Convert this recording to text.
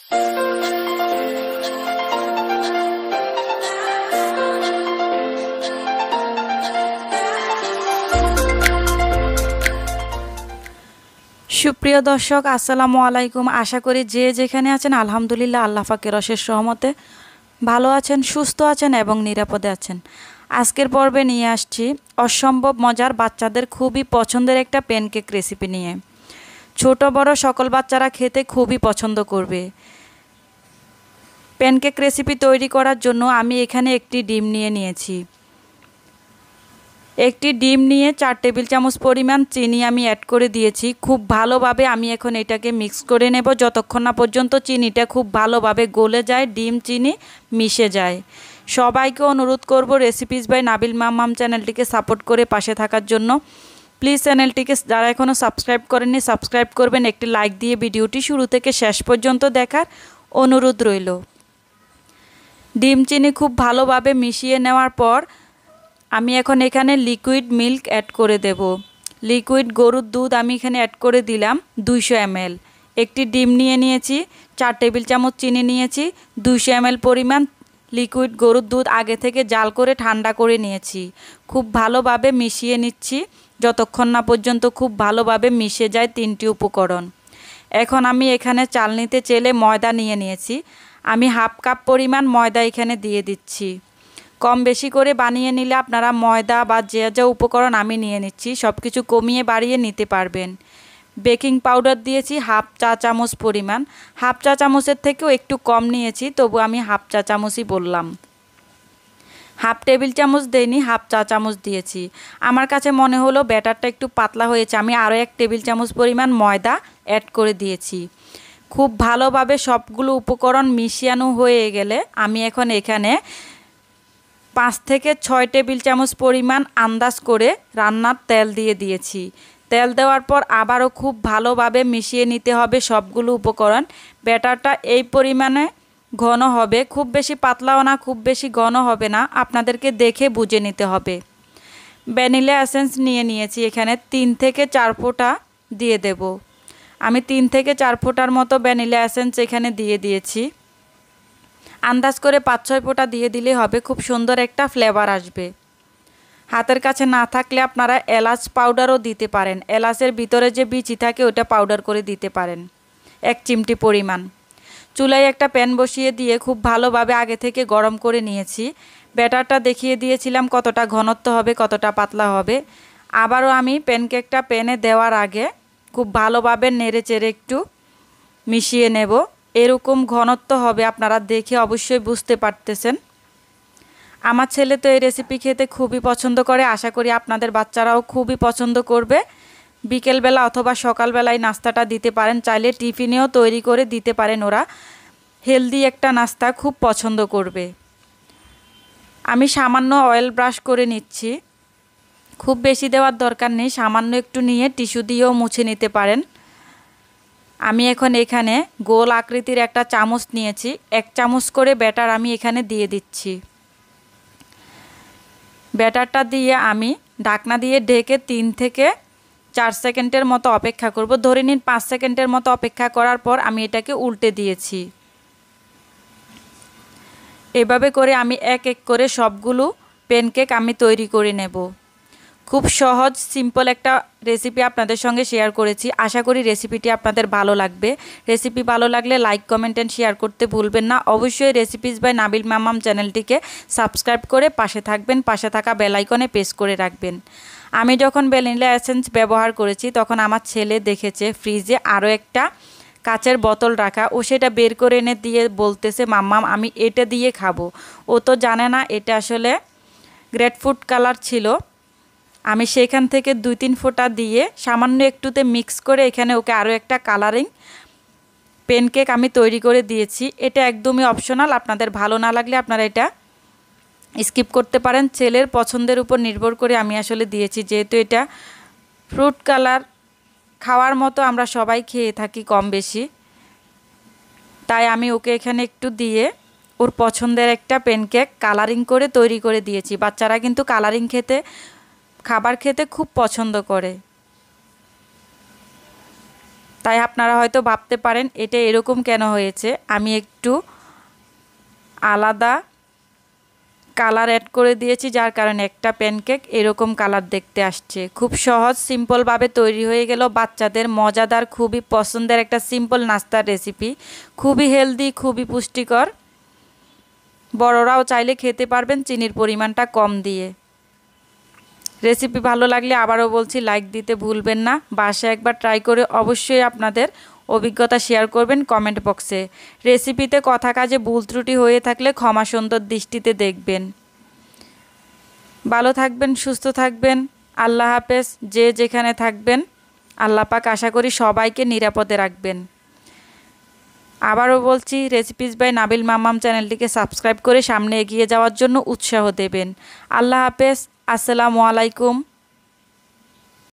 সুপ্রিয় দর্শক, আসসালামু আলাইকুম। আশা করি যে যেখানে আছেন আলহামদুলিল্লাহ আল্লাহ পাকের অশেষ রহমতে ভালো আছেন, সুস্থ আছেন এবং নিরাপদে আছেন। আজকের পর্বে নিয়ে আসছি অসম্ভব মজার, বাচ্চাদের খুবই পছন্দের একটা প্যানকেক রেসিপি নিয়ে। ছোট বড় সকল বাচ্চারা খেতে খুবই পছন্দ করবে। প্যানকেক রেসিপি তৈরি করার জন্য আমি এখানে একটি ডিম নিয়েছি। একটি ডিম নিয়ে 4 টেবিল চামচ পরিমাণ চিনি আমি অ্যাড করে দিয়েছি। খুব ভালোভাবে আমি এখন এটাকে মিক্স করে নেব যতক্ষণ না পর্যন্ত চিনিটা খুব ভালোভাবে গলে যায়, ডিম চিনি মিশে যায়। সবাইকে অনুরোধ করব রেসিপিস বাই নাবিল মাম্মাম চ্যানেলটিকে সাপোর্ট করে পাশে থাকার জন্য। প্লিজ চ্যানেলটিকে যারা এখনও সাবস্ক্রাইব করেননি সাবস্ক্রাইব করবেন, একটি লাইক দিয়ে ভিডিওটি শুরু থেকে শেষ পর্যন্ত দেখার অনুরোধ রইল। ডিম চিনি খুব ভালোভাবে মিশিয়ে নেওয়ার পর আমি এখন এখানে লিকুইড মিল্ক অ্যাড করে দেব। লিকুইড গরুর দুধ আমি এখানে অ্যাড করে দিলাম 200 ml। একটি ডিম নিয়েছি, 4 টেবিল চামচ চিনি নিয়েছি, 200 ml পরিমাণ লিকুইড গরুর দুধ আগে থেকে জাল করে ঠান্ডা করে নিয়েছি। খুব ভালোভাবে মিশিয়ে নিচ্ছি যতক্ষণ না পর্যন্ত খুব ভালোভাবে মিশে যায় 3টি উপকরণ। এখন আমি এখানে চালনিতে চেলে ময়দা নিয়েছি। আমি হাফ কাপ পরিমাণ ময়দা এখানে দিয়ে দিচ্ছি। কম বেশি করে বানিয়ে নিলে আপনারা ময়দা বা যা উপকরণ আমি নিয়ে নিচ্ছি সব কিছু কমিয়ে বাড়িয়ে নিতে পারবেন। বেকিং পাউডার দিয়েছি হাফ চা চামচ পরিমাণ। হাফ চা চামচের থেকেও একটু কম নিয়েছি, তবু আমি হাফ চা চামচই বললাম। হাফ টেবিল চামচ দেইনি, হাফ চা চামচ দিয়েছি। আমার কাছে মনে হলো ব্যাটারটা একটু পাতলা হয়েছে, আমি আরও 1 টেবিল চামচ পরিমাণ ময়দা অ্যাড করে দিয়েছি। খুব ভালোভাবে সবগুলো উপকরণ মিশিয়ানো হয়ে গেলে আমি এখন এখানে 5 থেকে 6 টেবিল চামচ পরিমাণ আন্দাজ করে রান্নার তেল দিয়ে দিয়েছি। তেল দেওয়ার পর আবারও খুব ভালোভাবে মিশিয়ে নিতে হবে সবগুলো উপকরণ। ব্যাটারটা এই পরিমাণে ঘন হবে, খুব বেশি পাতলাও না, খুব বেশি ঘন হবে না, আপনাদেরকে দেখে বুঝে নিতে হবে। ভ্যানিলা এসেন্স নিয়েছি এখানে 3 থেকে 4 ফোঁটা দিয়ে দেব। আমি 3 থেকে 4 ফোঁটার মতো ভ্যানিলা এসেন্স এখানে দিয়ে দিয়েছি। আন্দাজ করে 5-6 ফোঁটা দিয়ে দিলে হবে, খুব সুন্দর একটা ফ্লেভার আসবে। হাতের কাছে না থাকলে আপনারা এলাচ পাউডারও দিতে পারেন। এলাচের ভিতরে যে বিচি থাকে ওটা পাউডার করে দিতে পারেন 1 চিমটি পরিমাণ। চুলায় একটা প্যান বসিয়ে দিয়ে খুব ভালোভাবে আগে থেকে গরম করে নিয়েছি। ব্যাটারটা দেখিয়ে দিয়েছিলাম কতটা ঘনত্ব হবে, কতটা পাতলা হবে। আবারও আমি প্যানকেকটা প্যানে দেওয়ার আগে খুব ভালোভাবে নেড়ে চেড়ে একটু মিশিয়ে নেব। এরকম ঘনত্ব হবে, আপনারা দেখে অবশ্যই বুঝতে পারতেছেন। আমার ছেলে তো এই রেসিপি খেতে খুবই পছন্দ করে, আশা করি আপনাদের বাচ্চারাও খুবই পছন্দ করবে। বিকেলবেলা অথবা সকালবেলায় নাস্তাটা দিতে পারেন, চাইলে টিফিনেও তৈরি করে দিতে পারেন, ওরা হেলদি একটা নাস্তা খুব পছন্দ করবে। আমি সামান্য অয়েল ব্রাশ করে নিচ্ছি, খুব বেশি দেওয়ার দরকার নেই, সামান্য একটু নিয়ে টিস্যু দিয়েও মুছে নিতে পারেন। আমি এখন এখানে গোল আকৃতির একটা চামচ নিয়েছি, 1 চামচ করে ব্যাটার আমি এখানে দিয়ে দিচ্ছি। ব্যাটারটা দিয়ে আমি ঢাকনা দিয়ে ঢেকে 3 থেকে 4 সেকেন্ডের মতো অপেক্ষা করব। ধরে নিন 5 সেকেন্ডের মতো অপেক্ষা করার পর আমি এটাকে উল্টে দিয়েছি। এভাবে করে আমি এক এক করে সবগুলো প্যানকেক আমি তৈরি করে নেব। খুব সহজ সিম্পল একটা রেসিপি আপনাদের সঙ্গে শেয়ার করেছি। আশা করি রেসিপিটি আপনাদের ভালো লাগবে। রেসিপি ভালো লাগলে লাইক কমেন্ট অ্যান্ড শেয়ার করতে ভুলবেন না। অবশ্যই রেসিপিস বাই নাবিল মাম্মাম চ্যানেলটিকে সাবস্ক্রাইব করে পাশে থাকবেন, পাশে থাকা বেল আইকনে প্রেস করে রাখবেন। আমি যখন ভ্যানিলা এসেন্স ব্যবহার করেছি তখন আমার ছেলে দেখেছে ফ্রিজে আরও একটা কাচের বোতল রাখা, ও সেটা বের করে এনে দিয়ে বলতেছে মাম্মাম আমি এটা দিয়ে খাবো। ও তো জানে না এটা আসলে গ্রেপফ্রুট কালার ছিল। আমি সেখান থেকে 2-3 ফোঁটা দিয়ে সামান্য একটুতে মিক্স করে এখানে ওকে আরও একটা কালারিং প্যানকেক আমি তৈরি করে দিয়েছি। এটা একদমই অপশনাল, আপনাদের ভালো না লাগলে আপনারা এটা স্কিপ করতে পারেন। ছেলের পছন্দের উপর নির্ভর করে আমি আসলে দিয়েছি, যেহেতু এটা ফ্রুট কালার খাওয়ার মতো আমরা সবাই খেয়ে থাকি কম বেশি, তাই আমি ওকে এখানে একটু দিয়ে ওর পছন্দের একটা প্যানকেক কালারিং করে তৈরি করে দিয়েছি। বাচ্চারা কিন্তু কালারিং খাবার খেতে খুব পছন্দ করে। তাই আপনারা হয়তো ভাবতে পারেন এটা এরকম কেন হয়েছে। আমি একটু আলাদা কালার অ্যাড করে দিয়েছি, যার কারণে একটা প্যানকেক এরকম কালার দেখতে আসছে। খুব সহজ সিম্পলভাবে তৈরি হয়ে গেল বাচ্চাদের মজাদার খুবই পছন্দের একটা সিম্পল নাস্তার রেসিপি। খুবই হেলদি, খুবই পুষ্টিকর, বড়রাও চাইলে খেতে পারবেন চিনির পরিমাণটা কম দিয়ে। রেসিপি ভালো লাগলে আবারও বলছি লাইক দিতে ভুলবেন না। বাসায় একবার ট্রাই করে অবশ্যই আপনাদের অভিজ্ঞতা শেয়ার করবেন কমেন্ট বক্সে। রেসিপিতে কথা কাজে ভুল ত্রুটি হয়ে থাকলে ক্ষমা সুন্দর দৃষ্টিতে দেখবেন। ভালো থাকবেন, সুস্থ থাকবেন। আল্লাহ হাফেজ। যে যেখানে থাকবেন আল্লাহ পাক আশা করি সবাইকে নিরাপদে রাখবেন। আবারও বলছি রেসিপিস বাই নাবিল মাম্মাম চ্যানেলটিকে সাবস্ক্রাইব করে সামনে এগিয়ে যাওয়ার জন্য উৎসাহ দেবেন। আল্লাহ হাফেজ। আসসালামু আলাইকুম।